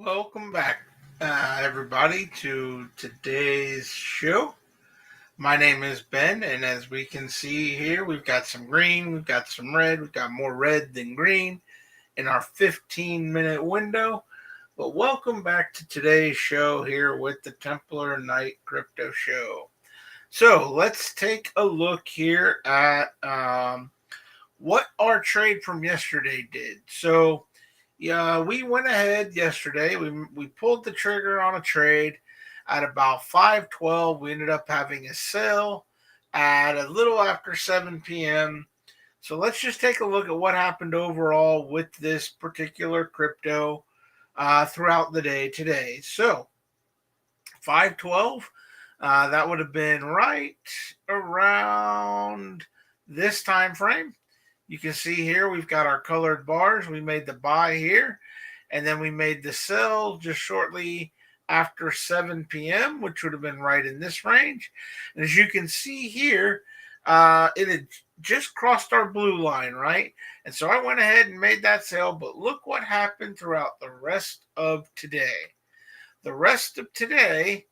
Welcome back, everybody, to today's show. My name is Ben, and as we can see here, we've got some green, we've got some red, we've got more red than green in our 15-minute window. But welcome back to today's show here with the Templar Night Crypto Show. So let's take a look here at what our trade from yesterday did. So yeah, we went ahead yesterday. We pulled the trigger on a trade at about 5:12. We ended up having a sell at a little after 7 p.m. So let's just take a look at what happened overall with this particular crypto throughout the day today. So 5:12, that would have been right around this time frame. You can see here we've got our colored bars. We made the buy here, and then we made the sell just shortly after 7 p.m., which would have been right in this range. And as you can see here, it had just crossed our blue line, right? And so I went ahead and made that sell, but look what happened throughout the rest of today. The rest of today,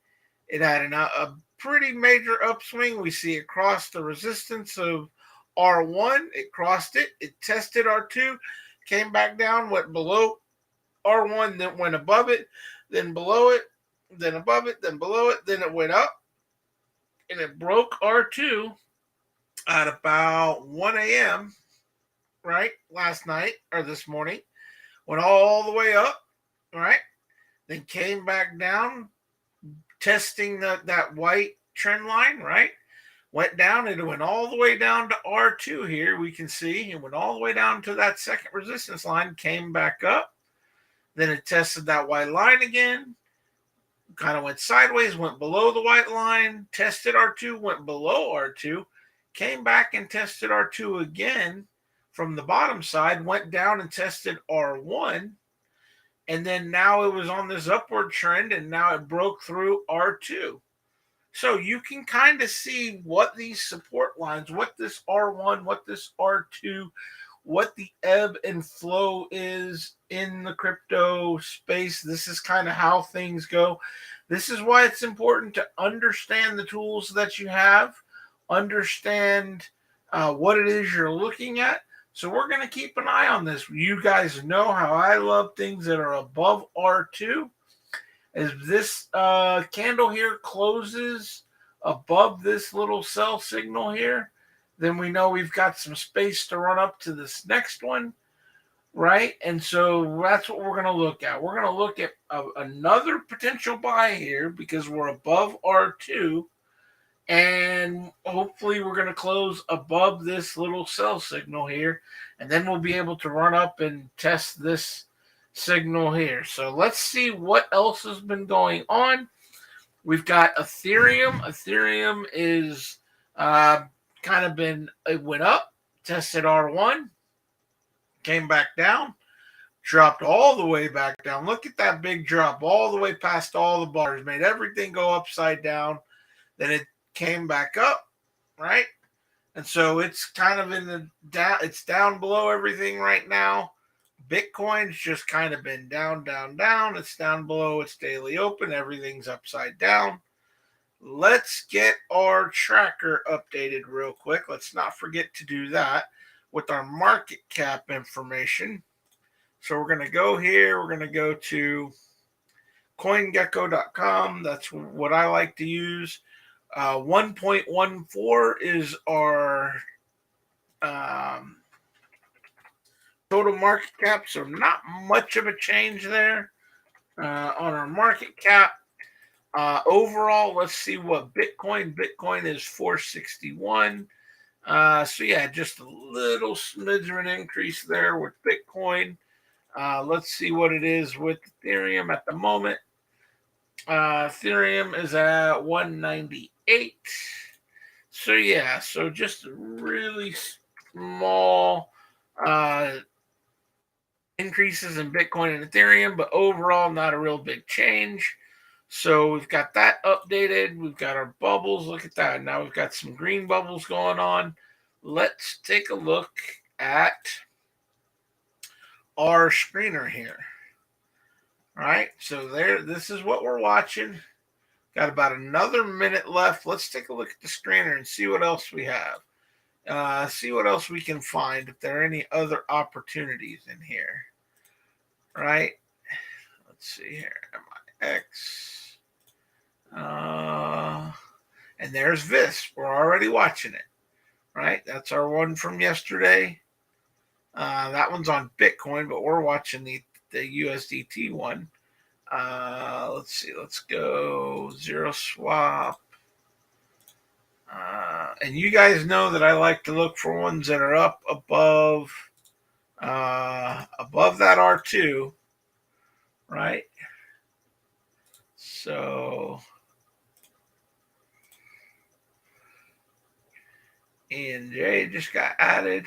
it had a pretty major upswing. We see it cross the resistance of R1, it crossed it, it tested R2, came back down, went below R1, then went above it, then below it, then above it, then below it, then it went up, and it broke R2 at about 1 a.m., right, last night, or this morning, went all the way up, right, then came back down, testing that white trend line, right, went down, and it went all the way down to R2 here. We can see it went all the way down to that second resistance line, came back up. Then it tested that white line again, kind of went sideways, went below the white line, tested R2, went below R2, came back and tested R2 again from the bottom side, went down and tested R1. And then now it was on this upward trend, and now it broke through R2. So you can kind of see what these support lines, what this R1, what this R2, what the ebb and flow is in the crypto space. This is kind of how things go. This is why it's important to understand the tools that you have, understand what it is you're looking at. So we're going to keep an eye on this. You guys know how I love things that are above R2. As this candle here closes above this little sell signal here, then we know we've got some space to run up to this next one, right? And so that's what we're going to look at. We're going to look at another potential buy here because we're above R2, and hopefully we're going to close above this little sell signal here, and then we'll be able to run up and test this signal here. So let's see what else has been going on. We've got Ethereum. Ethereum is kind of been, it went up, tested R1, came back down, dropped all the way back down. Look at that big drop all the way past all the bars, made everything go upside down. Then it came back up, right? And so it's kind of in the down, it's down below everything right now. Bitcoin's just kind of been down, down, down. It's down below its daily open. Everything's upside down. Let's get our tracker updated real quick. Let's not forget to do that with our market cap information. So we're going to go here. We're going to go to coingecko.com. That's what I like to use. 1.14 is our total market cap, so not much of a change there on our market cap. Overall, let's see what Bitcoin is 461. So yeah, just a little smidge of an increase there with Bitcoin. Let's see what it is with Ethereum at the moment. Ethereum is at 198. So yeah, so just a really small increases in Bitcoin and Ethereum, but overall not a real big change. So we've got that updated. We've got our bubbles. Look at that. Now we've got some green bubbles going on. Let's take a look at our screener here. All right, so this is what we're watching. Got about another minute left. Let's take a look at the screener and see what else we have. See what else we can find, if there are any other opportunities in here. Right? Let's see here. MIX. And there's VIS. We're already watching it. Right? That's our one from yesterday. That one's on Bitcoin, but we're watching the USDT one. Let's see. Let's go zero swap. And you guys know that I like to look for ones that are up above that R2, right? So ENJ just got added.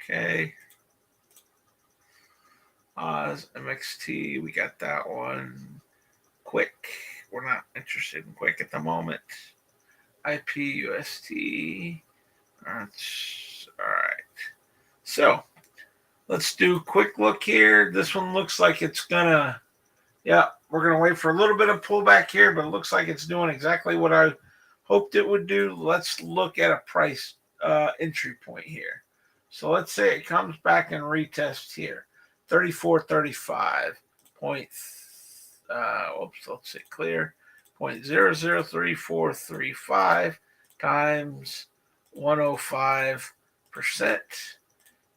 Okay. Oz MXT, we got that one. Quick, we're not interested in Quick at the moment. IPUST. That's all right. So let's do a quick look here. This one looks like it's gonna, we're gonna wait for a little bit of pullback here, but it looks like it's doing exactly what I hoped it would do. Let's look at a price entry point here. So let's say it comes back and retests here, 34.35 points. Let's say clear. 0.003435 times 105%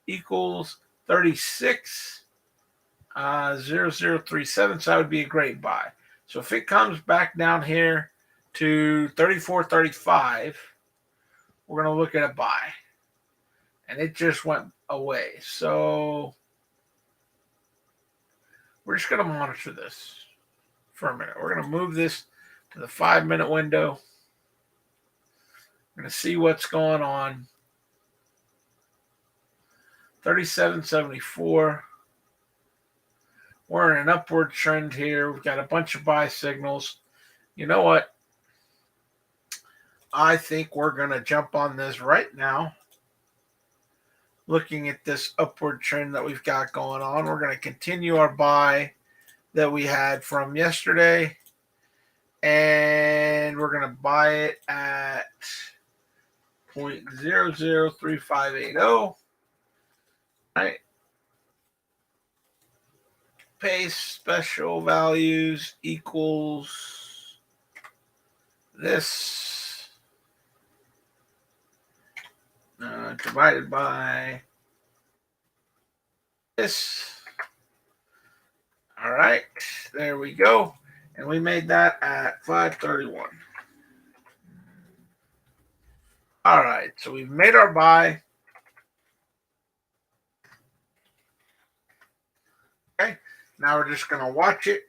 equals 36.0037. So that would be a great buy. So if it comes back down here to 34.35, we're going to look at a buy. And it just went away. So we're just going to monitor this for a minute. We're going to move this to the 5-minute window. We're going to see what's going on. 37.74. We're in an upward trend here. We've got a bunch of buy signals. You know what? I think we're going to jump on this right now. Looking at this upward trend that we've got going on, we're going to continue our buy that we had from yesterday. And we're going to buy it at 0.003580. Right. Pace special values equals this divided by this. All right, there we go. And we made that at 531. All right, so we've made our buy. Okay, now we're just going to watch it.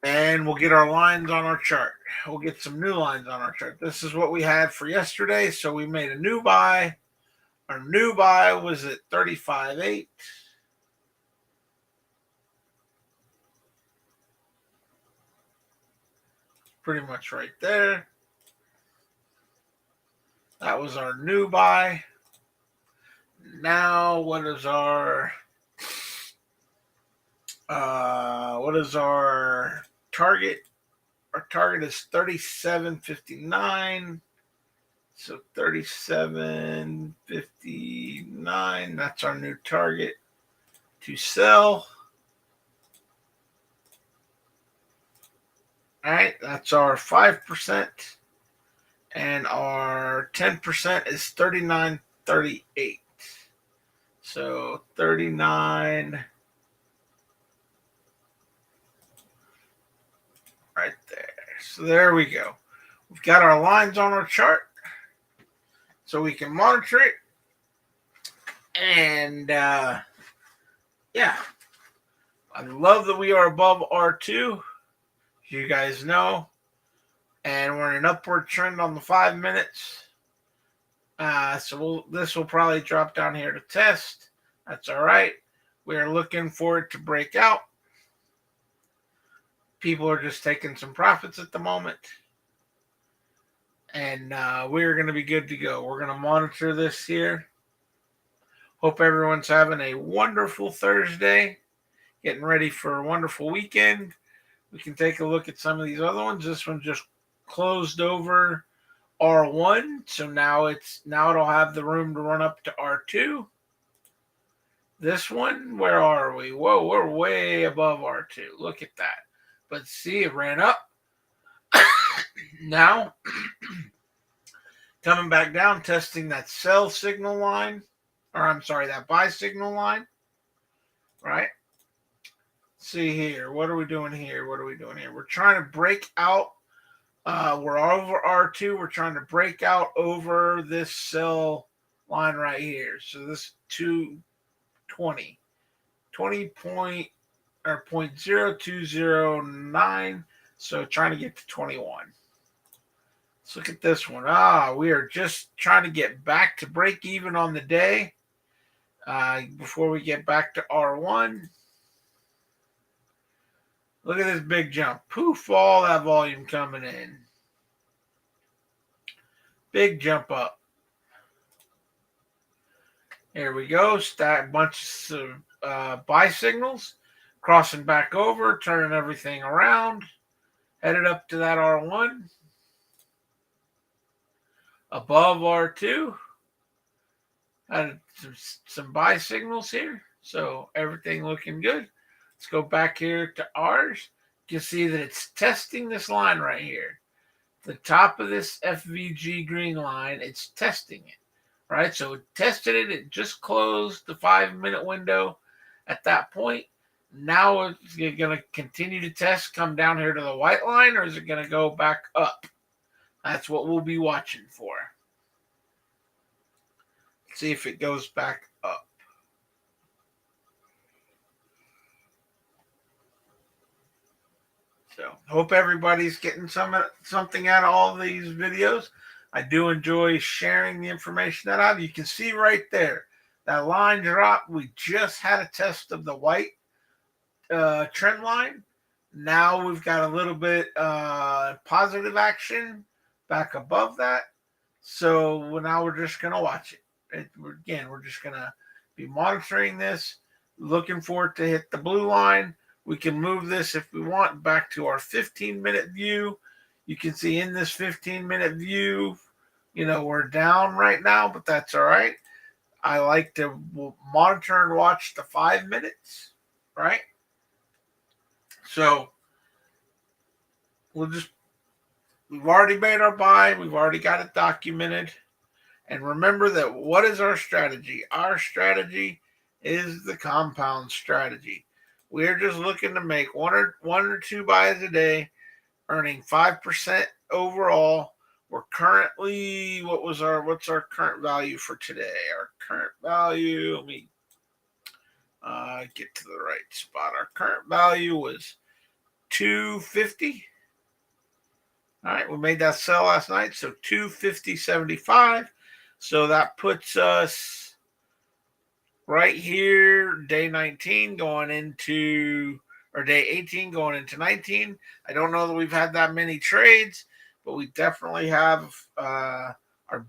And we'll get our lines on our chart. We'll get some new lines on our chart. This is what we had for yesterday. So we made a new buy. Our new buy was at 35.8. Pretty much right there. That was our new buy. Now, what is our target? Our target is 37.59. So 37.59. That's our new target to sell. All right, that's our 5%. And our 10% is 39.38. So 39 right there. So there we go. We've got our lines on our chart so we can monitor it. And I love that we are above R2. You guys know. And we're in an upward trend on the 5 minutes. So this will probably drop down here to test. That's all right. We are looking for it to break out. People are just taking some profits at the moment. And we're going to be good to go. We're going to monitor this here. Hope everyone's having a wonderful Thursday, getting ready for a wonderful weekend. We can take a look at some of these other ones. This one just closed over R1, so now it'll have the room to run up to R2. This one, where are we? Whoa, we're way above R2. Look at that. But see, it ran up. Now, coming back down, testing that sell signal line, or I'm sorry, that buy signal line, right? See here, what are we doing here? We're trying to break out. We're over R2. We're trying to break out over this sell line right here. So this 220, 20 point or 0.0209. So trying to get to 21. Let's look at this one. We are just trying to get back to break even on the day before we get back to R1. Look at this big jump. Poof, all that volume coming in. Big jump up. Here we go. Stack bunch of buy signals. Crossing back over, turning everything around. Headed up to that R1. Above R2. Had some buy signals here. So everything looking good. Let's go back here to R's. You can see that it's testing this line right here. The top of this FVG green line, it's testing it, right? So it tested it. It just closed the 5-minute window at that point. Now it's going to continue to test, come down here to the white line, or is it going to go back up? That's what we'll be watching for. Let's see if it goes back up. So hope everybody's getting something out of all these videos. I do enjoy sharing the information that I have. You can see right there, that line drop. We just had a test of the white trend line. Now we've got a little bit positive action back above that. So now we're just going to watch it. We're just going to be monitoring this, looking for it to hit the blue line. We can move this if we want back to our 15-minute view. You can see in this 15-minute view, we're down right now, but that's all right. I like to monitor and watch the 5 minutes, right? So we've already made our buy. We've already got it documented. And remember that what is our strategy? Our strategy is the compound strategy. We're just looking to make one or two buys a day, earning 5% overall. We're currently, what's our current value for today? Our current value, let me get to the right spot. Our current value was 250. All right, we made that sell last night, so 250.75. So that puts us right here, day 19 going into, or day 18 going into 19. I don't know that we've had that many trades, but we definitely are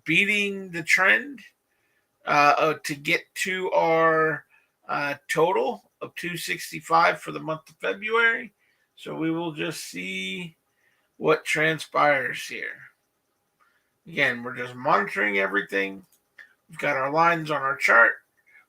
beating the trend to get to our total of 265 for the month of February. So we will just see what transpires here. Again, we're just monitoring everything. We've got our lines on our chart.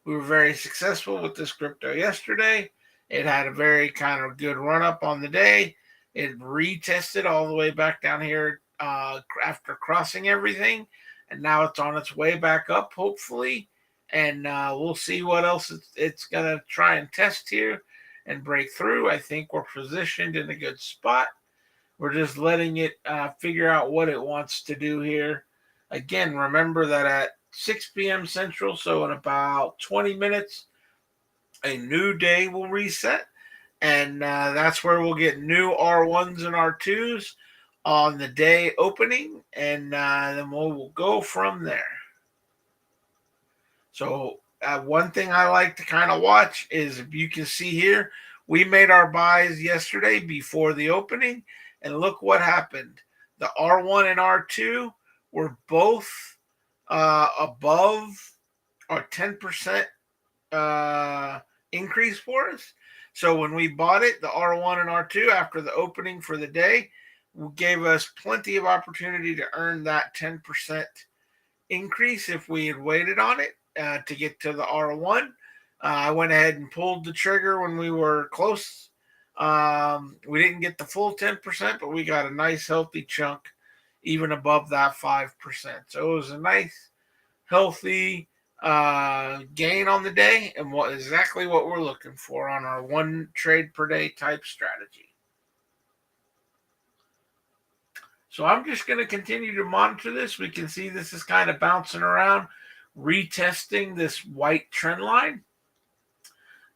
We were very successful with this crypto yesterday. It had a very kind of good run up on the day. It retested all the way back down here after crossing everything. And now it's on its way back up, hopefully. And we'll see what else it's going to try and test here and break through. I think we're positioned in a good spot. We're just letting it figure out what it wants to do here. Again, remember that at 6 p.m. Central, so in about 20 minutes, a new day will reset. And that's where we'll get new R1s and R2s on the day opening. And then we'll go from there. So one thing I like to kind of watch is, if you can see here, we made our buys yesterday before the opening. And look what happened. The R1 and R2 were both above a 10% increase for us. So when we bought it, the R1 and R2 after the opening for the day gave us plenty of opportunity to earn that 10% increase if we had waited on it to get to the R1. I went ahead and pulled the trigger when we were close. We didn't get the full 10%, but we got a nice healthy chunk even above that 5%. So it was a nice healthy gain on the day, and exactly what we're looking for on our one trade per day type strategy. So I'm just going to continue to monitor this. We can see this is kind of bouncing around, retesting this white trend line.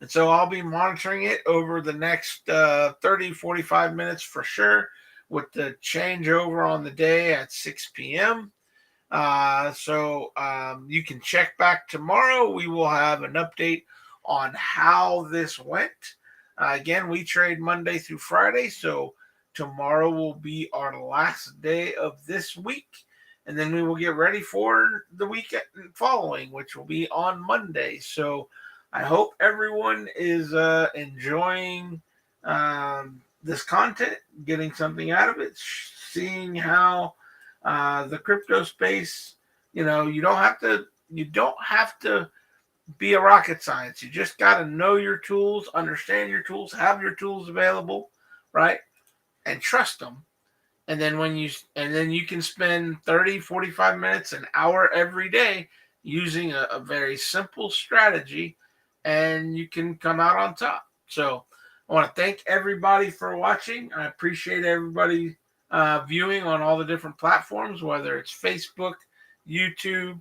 And so I'll be monitoring it over the next 30, 45 minutes for sure, with the changeover on the day at 6 p.m. You can check back tomorrow. We will have an update on how this went. Again, we trade Monday through Friday, so tomorrow will be our last day of this week, and then we will get ready for the week following, which will be on Monday. So I hope everyone is enjoying this content, getting something out of it, seeing how the crypto space, you don't have to be a rocket science. You just got to know your tools, understand your tools, have your tools available, right? And trust them. And then you can spend 30, 45 minutes, an hour every day using a very simple strategy, and you can come out on top. So I want to thank everybody for watching. I appreciate everybody viewing on all the different platforms, whether it's Facebook, YouTube,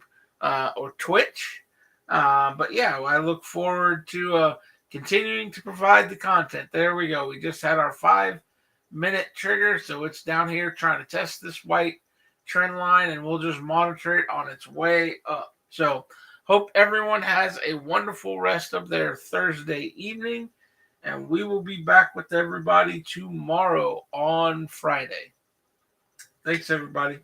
or Twitch. But yeah, I look forward to continuing to provide the content. There we go. We just had our 5-minute trigger, so it's down here trying to test this white trend line, and we'll just monitor it on its way up. So hope everyone has a wonderful rest of their Thursday evening, and we will be back with everybody tomorrow on Friday. Thanks, everybody.